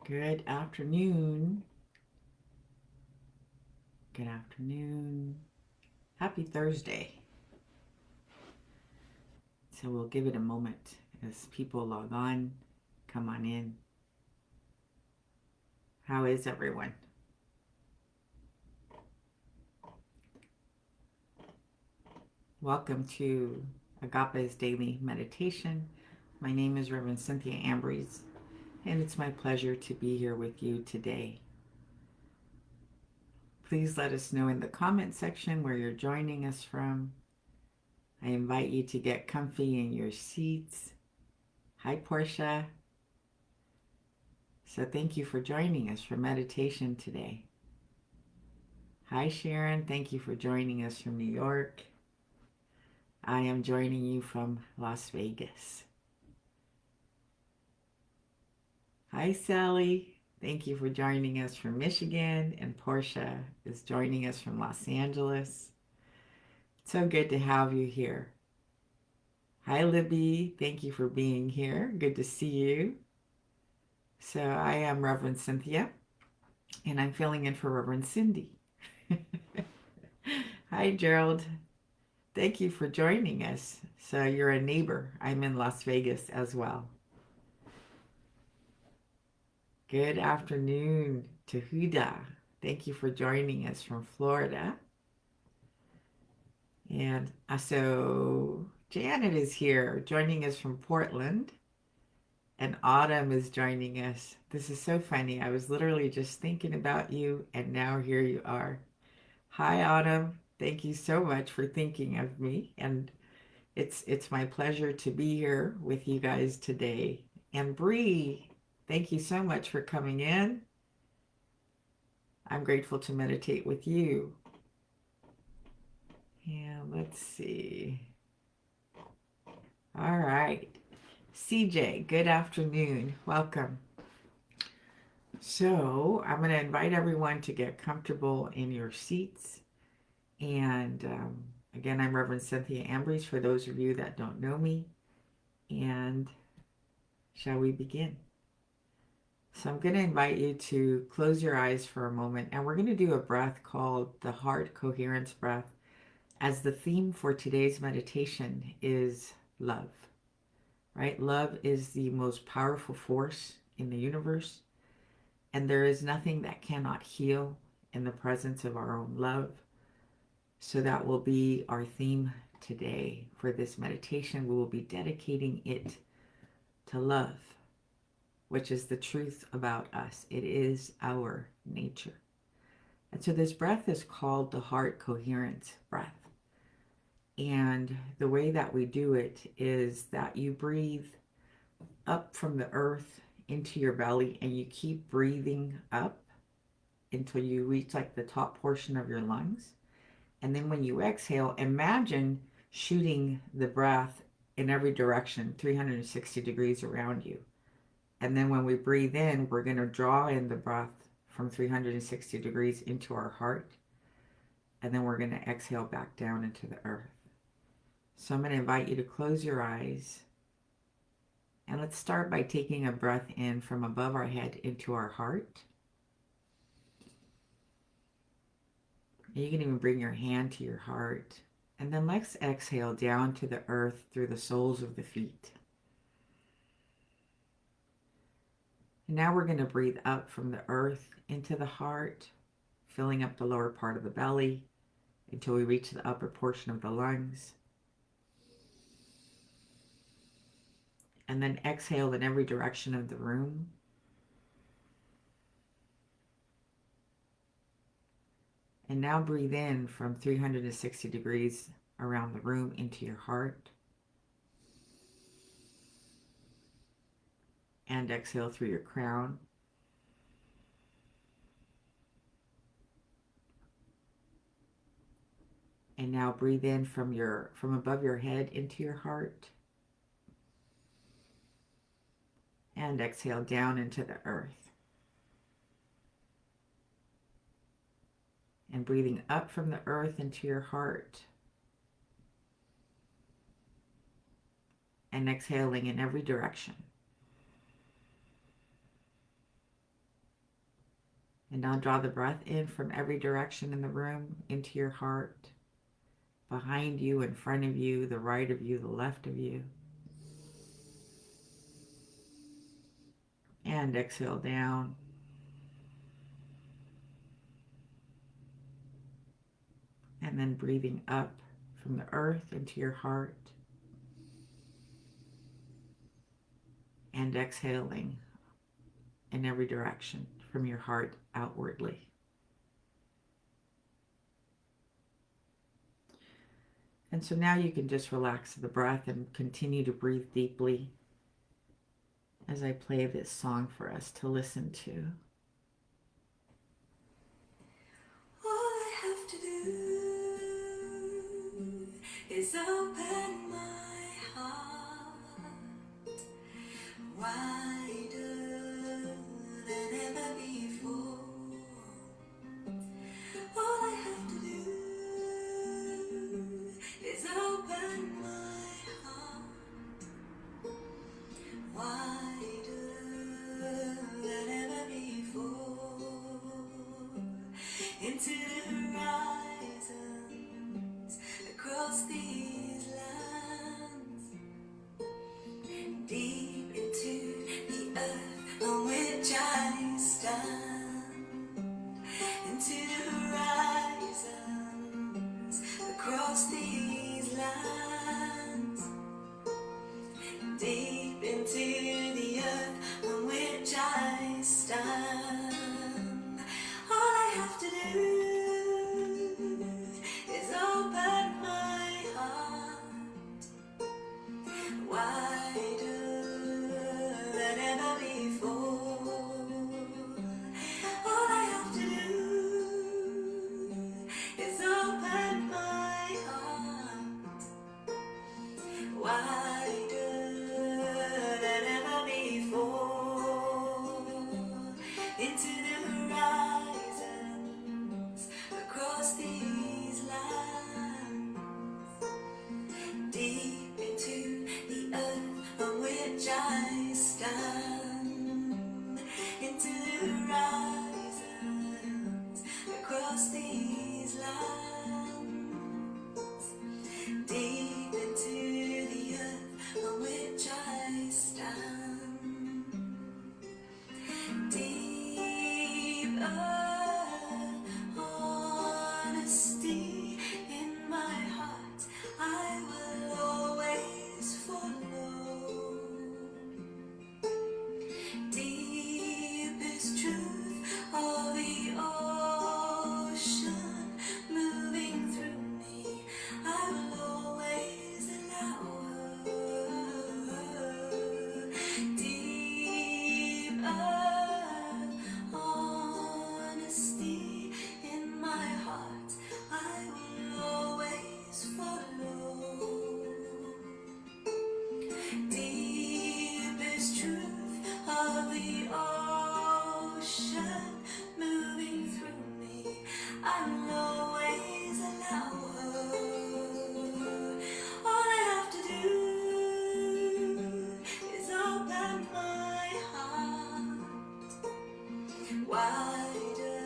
Good afternoon. Good afternoon. Happy Thursday. So we'll give it a moment as people log on, come on in. How is everyone? Welcome to Agape's Daily Meditation. My name is Reverend Cynthia Ambriz, and it's my pleasure to be here with you today. Please let us know in the comment section where you're joining us from. I invite you to get comfy in your seats. Hi, Portia. So thank you for joining us for meditation today. Hi, Sharon. Thank you for joining us from New York. I am joining you from Las Vegas. Hi, Sally. Thank you for joining us from Michigan. And Portia is joining us from Los Angeles. So good to have you here. Hi, Libby. Thank you for being here. Good to see you. So I am Reverend Cynthia, and I'm filling in for Reverend Cindy. Hi, Gerald. Thank you for joining us. So you're a neighbor. I'm in Las Vegas as well. Good afternoon to Huda. Thank you for joining us from Florida. And so Janet is here joining us from Portland. And Autumn is joining us. This is so funny. I was literally just thinking about you, and now here you are. Hi, Autumn. Thank you so much for thinking of me. And it's my pleasure to be here with you guys today. And Bree, thank you so much for coming in. I'm grateful to meditate with you. And let's see. All right. CJ, good afternoon. Welcome. So I'm going to invite everyone to get comfortable in your seats. And again, I'm Reverend Cynthia Ambriz for those of you that don't know me. And shall we begin? So I'm going to invite you to close your eyes for a moment, and we're going to do a breath called the heart coherence breath, as the theme for today's meditation is love, right? Love is the most powerful force in the universe, and there is nothing that cannot heal in the presence of our own love. So that will be our theme today for this meditation. We will be dedicating it to love, which is the truth about us. It is our nature. And so this breath is called the heart coherence breath. And the way that we do it is that you breathe up from the earth into your belly, and you keep breathing up until you reach like the top portion of your lungs. And then when you exhale, imagine shooting the breath in every direction, 360 degrees around you. And then when we breathe in, we're going to draw in the breath from 360 degrees into our heart. And then we're going to exhale back down into the earth. So I'm going to invite you to close your eyes. And let's start by taking a breath in from above our head into our heart. You can even bring your hand to your heart. And then let's exhale down to the earth through the soles of the feet. And now we're going to breathe up from the earth into the heart, filling up the lower part of the belly until we reach the upper portion of the lungs. And then exhale in every direction of the room. And now breathe in from 360 degrees around the room into your heart. And exhale through your crown. And now breathe in from above your head into your heart. And exhale down into the earth. And breathing up from the earth into your heart. And exhaling in every direction. And now draw the breath in from every direction in the room, into your heart, behind you, in front of you, the right of you, the left of you. And exhale down. And then breathing up from the earth into your heart. And exhaling in every direction from your heart outwardly. And so now you can just relax the breath and continue to breathe deeply as I play this song for us to listen to. All I have to do is open my heart wider than ever before. All I have to do is open my heart wider than ever before, into the horizons, across these lands, deep into the earth on which I stand, into the horizons, across these lands, deep into the earth on which I stand. All I have to do is open my heart wider than ever before. All I have to do is open my heart wider than ever before, into the horizons, across these lands, deep into the earth on which I stand, into the horizons, across these lands, deep into the earth on which I stand. Deep earth, honesty in my heart, I will always follow. Deepest truth of the ocean moving through me, I will always allow her. Deep earth, honesty in my heart, I will always follow. Deepest truth of the ocean moving through me, I will always allow her. All I have to do is open my heart wider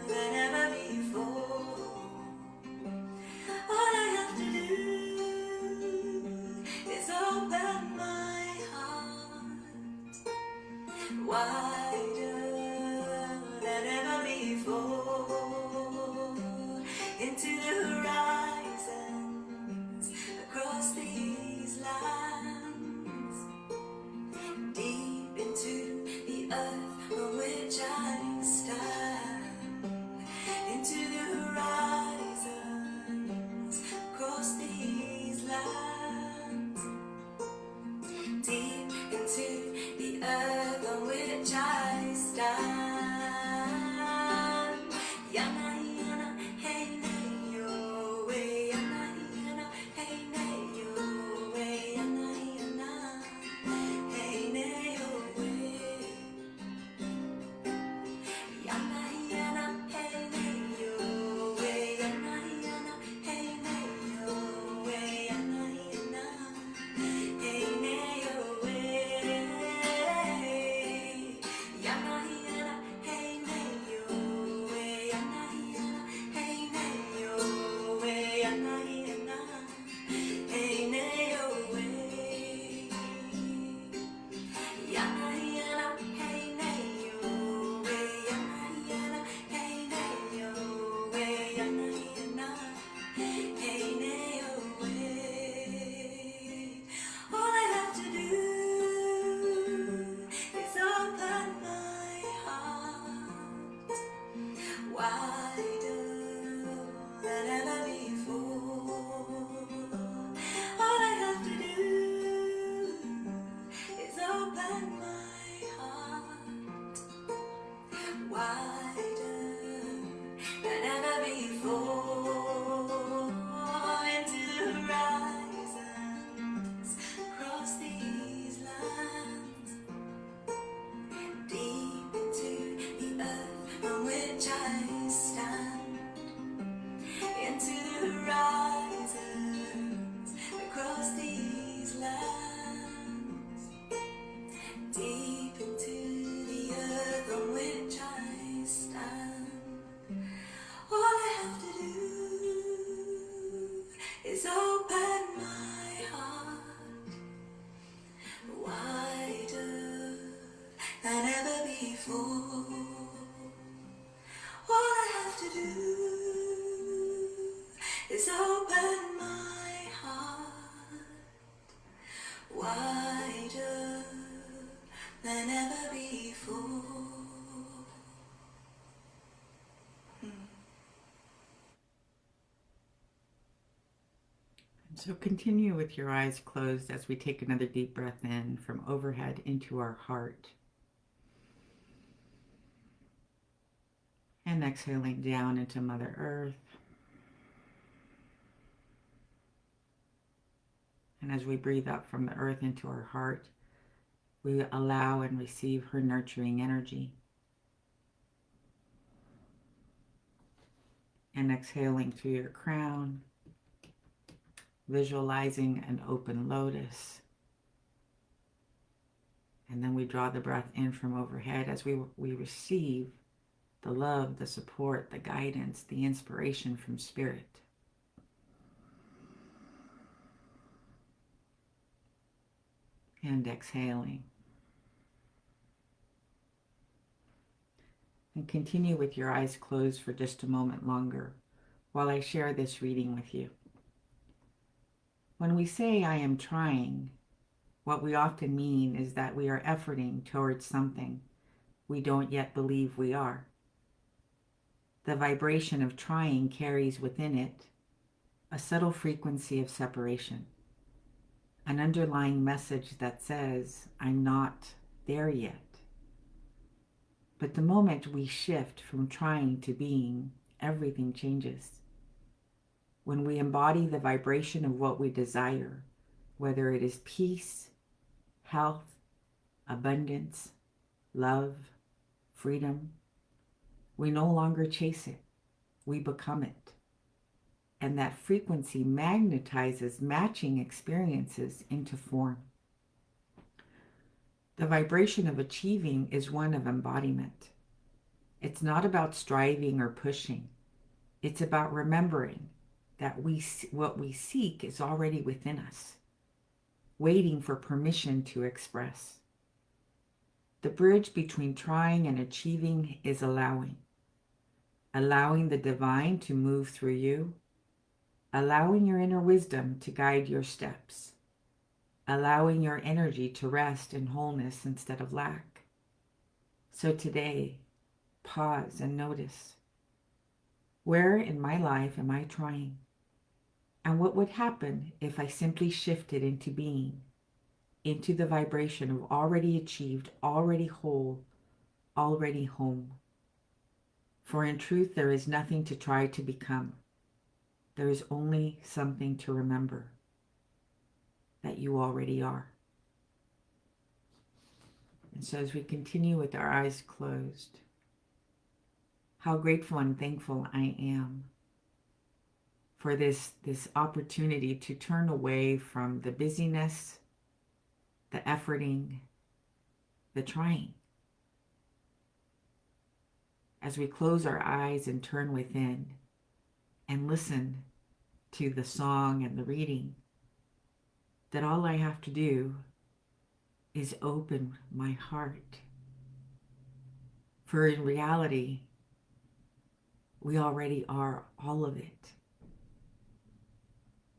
than ever before. All I have to do is open my heart wider than ever before, into the horizons, across these lands, deep into the earth on which I stand, into the horizons, across these lands, deep into the earth on which I So continue with your eyes closed as we take another deep breath in from overhead into our heart. And exhaling down into Mother Earth. And as we breathe up from the earth into our heart, we allow and receive her nurturing energy. And exhaling through your crown, visualizing an open lotus. And then we draw the breath in from overhead as we receive the love, the support, the guidance, the inspiration from Spirit. And exhaling. And continue with your eyes closed for just a moment longer while I share this reading with you. When we say I am trying, what we often mean is that we are efforting towards something we don't yet believe we are. The vibration of trying carries within it a subtle frequency of separation, an underlying message that says, I'm not there yet. But the moment we shift from trying to being, everything changes. When we embody the vibration of what we desire, whether it is peace, health, abundance, love, freedom, we no longer chase it, we become it. And that frequency magnetizes matching experiences into form. The vibration of achieving is one of embodiment. It's not about striving or pushing. It's about remembering that what we seek is already within us, waiting for permission to express. The bridge between trying and achieving is allowing the divine to move through you, allowing your inner wisdom to guide your steps, allowing your energy to rest in wholeness instead of lack. So today, pause and notice, where in my life am I trying? And what would happen if I simply shifted into being, into the vibration of already achieved, already whole, already home? For in truth, there is nothing to try to become. There is only something to remember, that you already are. And so as we continue with our eyes closed, how grateful and thankful I am for this opportunity to turn away from the busyness, the efforting, the trying. As we close our eyes and turn within and listen to the song and the reading, that all I have to do is open my heart. For in reality, we already are all of it.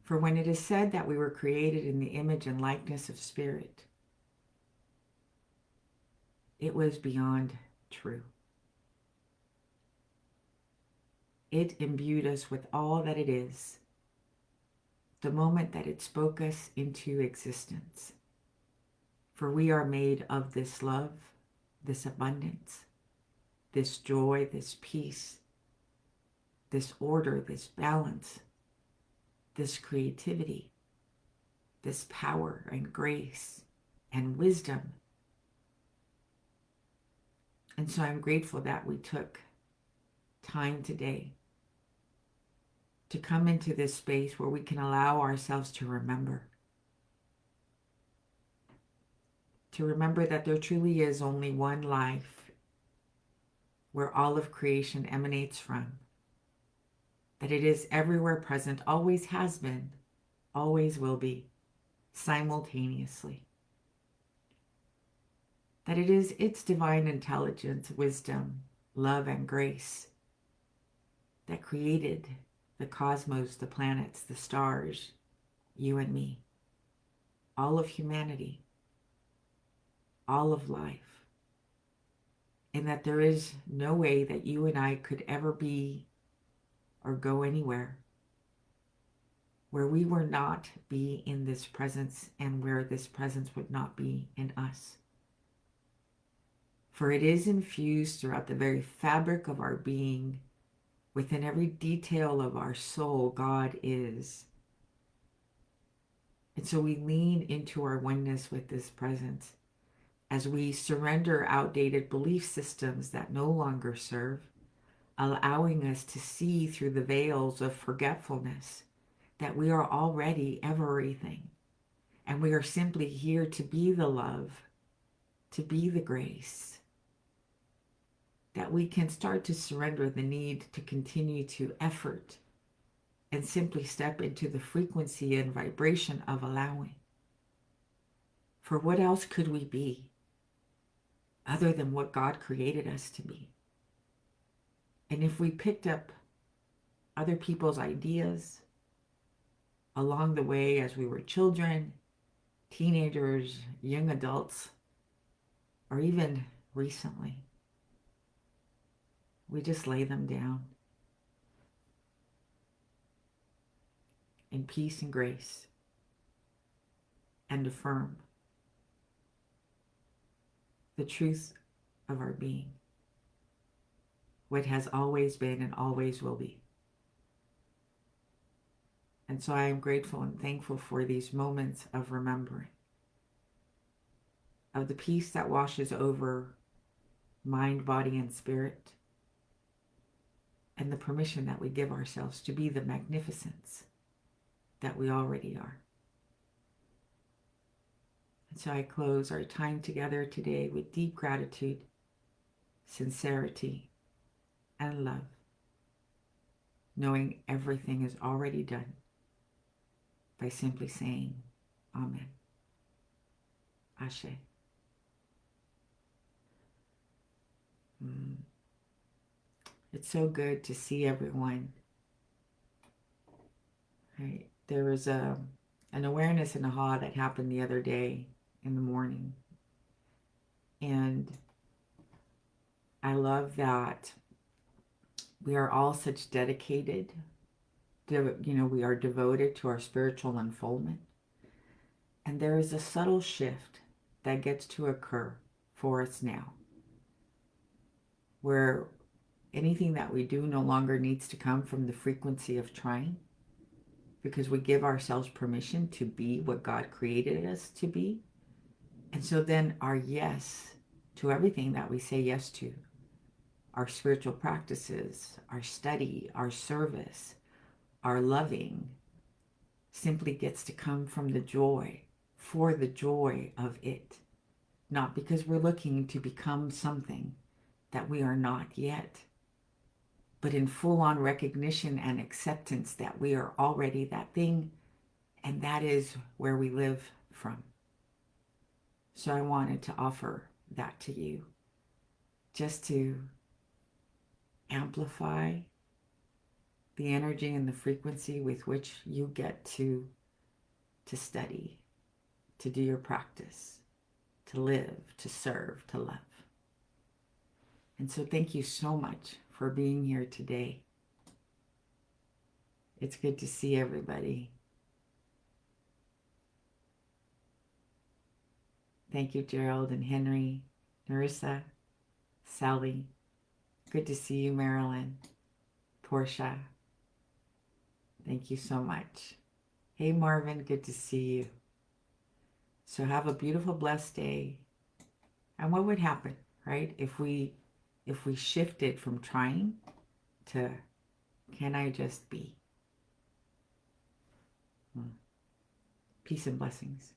For when it is said that we were created in the image and likeness of Spirit, it was beyond true. It imbued us with all that it is, the moment that it spoke us into existence. For we are made of this love, this abundance, this joy, this peace, this order, this balance, this creativity, this power and grace and wisdom. And so I'm grateful that we took time today to come into this space where we can allow ourselves to remember that there truly is only one life where all of creation emanates from, that it is everywhere present, always has been, always will be, simultaneously. That it is its divine intelligence, wisdom, love, and grace that created the cosmos, the planets, the stars, you and me, all of humanity, all of life. And that there is no way that you and I could ever be or go anywhere where we would not be in this presence and where this presence would not be in us. For it is infused throughout the very fabric of our being. Within every detail of our soul, God is. And so we lean into our oneness with this presence as we surrender outdated belief systems that no longer serve, allowing us to see through the veils of forgetfulness that we are already everything. And we are simply here to be the love, to be the grace, that we can start to surrender the need to continue to effort and simply step into the frequency and vibration of allowing. For what else could we be other than what God created us to be? And if we picked up other people's ideas along the way as we were children, teenagers, young adults, or even recently, we just lay them down in peace and grace and affirm the truth of our being, what has always been and always will be. And so I am grateful and thankful for these moments of remembering, of the peace that washes over mind, body, and spirit, and the permission that we give ourselves to be the magnificence that we already are. And so I close our time together today with deep gratitude, sincerity, and love, knowing everything is already done by simply saying, Amen. Ashe. It's so good to see everyone. Right? There was an awareness in Aha that happened the other day in the morning. And I love that we are all such dedicated, we are devoted to our spiritual unfoldment. And there is a subtle shift that gets to occur for us now, where anything that we do no longer needs to come from the frequency of trying, because we give ourselves permission to be what God created us to be. And so then our yes to everything that we say yes to, our spiritual practices, our study, our service, our loving, simply gets to come from the joy, for the joy of it. Not because we're looking to become something that we are not yet, but in full-on recognition and acceptance that we are already that thing, and that is where we live from. So I wanted to offer that to you, just to amplify the energy and the frequency with which you get to study, to do your practice, to live, to serve, to love. And so thank you so much for being here today. It's good to see everybody. Thank you, Gerald and Henry, Narissa, Sally. Good to see you, Marilyn, Portia. Thank you so much. Hey, Marvin, good to see you. So have a beautiful, blessed day. And what would happen, right, if we shifted from trying to, can I just be? Peace and blessings.